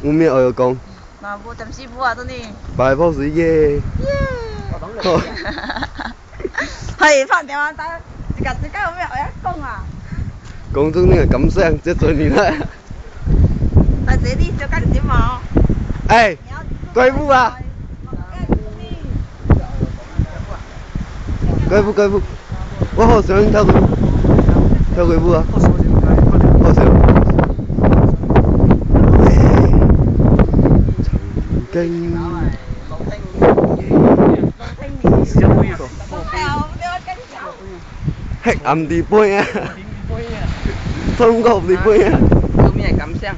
有咩我要講？嗱，冇浸師傅啊，到你。拜波士耶！係發電話打，自家有咩我一講啊？講中呢個感想，即係最年啦。但係呢小家點啊？誒，貴婦啊！貴婦，我好想跳貴婦啊！好想。曾經。黑暗啲杯啊！中國啲杯啊！有咩感想？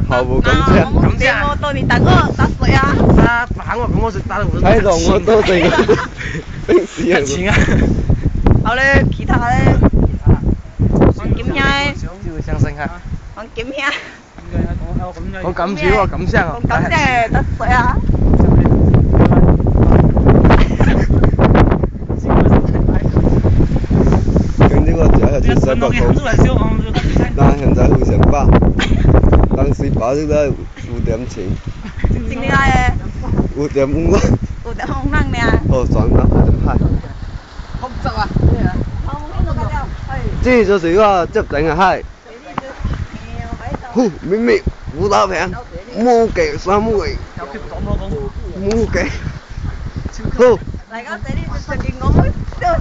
毫無感想。我到你打水啊！啊，喊我咁我食打到碗。喺度我都成冰屎啊！錢啊！好咧，其他咧，黃劍兄，就會相信下。黃劍兄。我感少啊，感聲啊。我感聲打水啊！咁呢個就係全世界講，但係現在會成巴，當時巴呢個5點錢正呢嘅5.5蚊， 5.5蚊咩啊？哦，爽到5.5。好唔得啊！這就是個執整嘅係，明明5打平，冇計3冇計，冇計，好。大家這裡就見我們都有。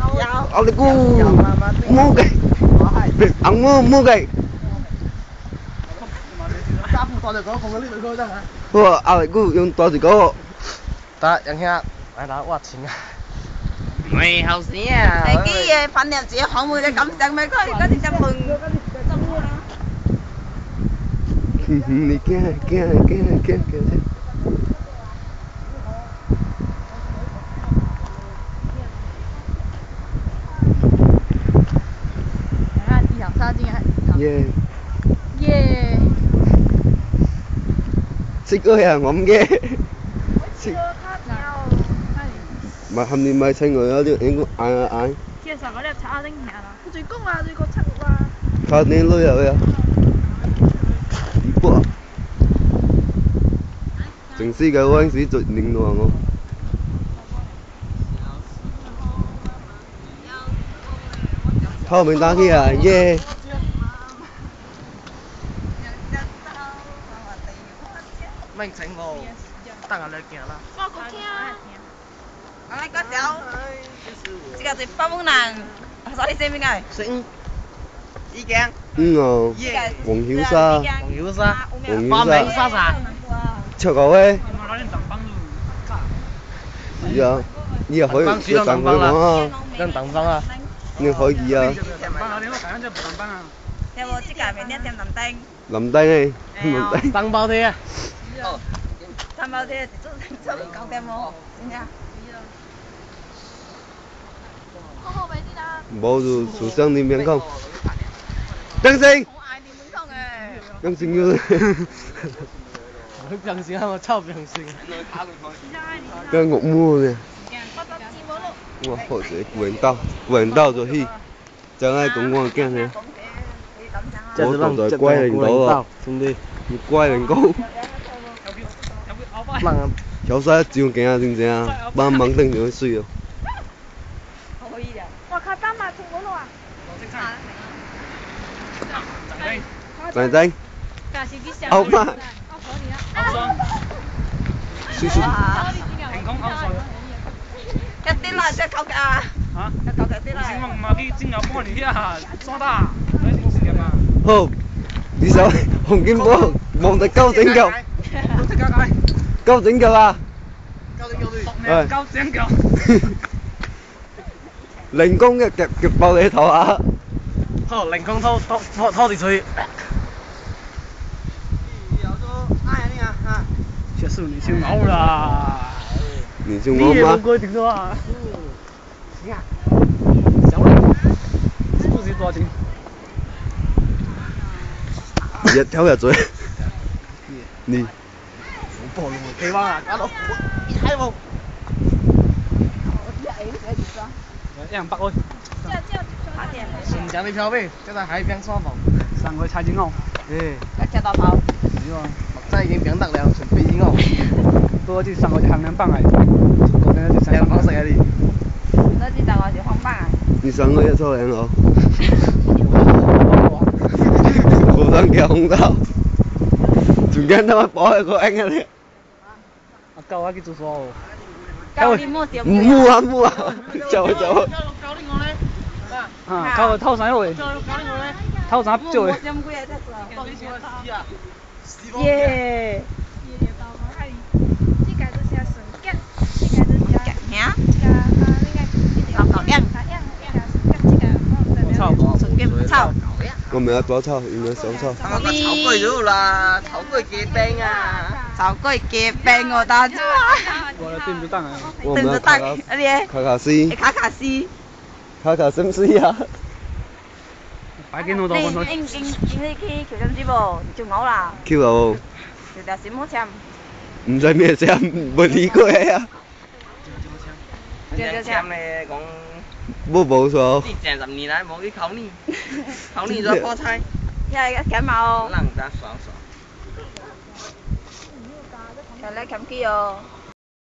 我哋估冇計，硬冇計。家父帶嚟講，講緊呢兩個真係。好啊，我哋估用袋住嗰個。得，楊兄，嚟打挖錢啊！喂，後生啊！你啲嘢訓練自己學會嘅感想咪嗰啲就問。你驚。耶！識嗰人我唔驚。咪後面咪請我有啲應該嗌。其實我哋炒丁下啦，佢最公啊，最個七啊。炒丁都有呀。哇！正式嘅嗰陣時最靚到我。後面打機啊，耶！咩整我？得啊，兩件啦。我講聽啊。我嚟嗰時候，這個最發夢難，所以寫邊個？醒。意見。哦。黃曉莎。花名莎莎。卓球威。是啊，依家可以就等佢講啊。跟等分啊。你可以啊。有冇即係明天點林丁？林丁呢？林丁。等包啲啊。三包啲做搞掂冇？點呀？冇就互相點樣講。張星。張星要。張星我超張星。cái ngục mua nè. Wow, họ sẽ quyền tao rồi hi. Chẳng ai cũng ngon kia nè. Bố tao rồi quay lên cổ rồi. Quay lên cổ. Cháu sao chiều kia chính xác. Ba mắng từng nữa suy rồi. 我靠，單埋從嗰度啊！Tàn danh. Ông mà. Suy suy. 一啲啦，即係扣啊！嚇？一扣啲啦。先問啲精油幫你啊，裝大，你點時間啊？好，呢首洪金寶望特鳩拯救。鳩拯救啊！鳩拯救。凌空嘅夾爆你頭啊！好，凌空拖住佢。結束你就嘔啦！你就我嗎？規定咗啊！小李，不知多少錢？日頭日嘴。你。暴露企翻啊！搞到一睇冇。100歐。新疆的漂背就在海邊耍房。上回財經澳。一隻大炮。真係已經變得了，準備應我。不過這上個就行兩棒嚟，嗰邊就兩棒食啊你。那這大個就放棒啊。你3個月抽兩哦。無當叫紅豆，仲驚他媽bỏ喺個anh啊你。啊夠啊，去做數。夠你冇點。唔啊，走。啊，夠偷啥喂？偷啥酒喂？耶！我唔係阿左抽，原來手抽。我個炒龜咗啦，炒龜嘅餅啊。炒龜嘅餅我打咗啊！我哋對唔住蛋啊！對唔住蛋，嗰啲卡斯。卡卡識唔識啊？擺幾多度？你去橋針子噃，做嘔啦！Q 啊！條條閃好cham唔使咩cham冇理佢啊！champ咧講。冇錯。你成10年來冇去考你，考你咗菠菜。因為感冒。冷得爽。又嚟冚機哦！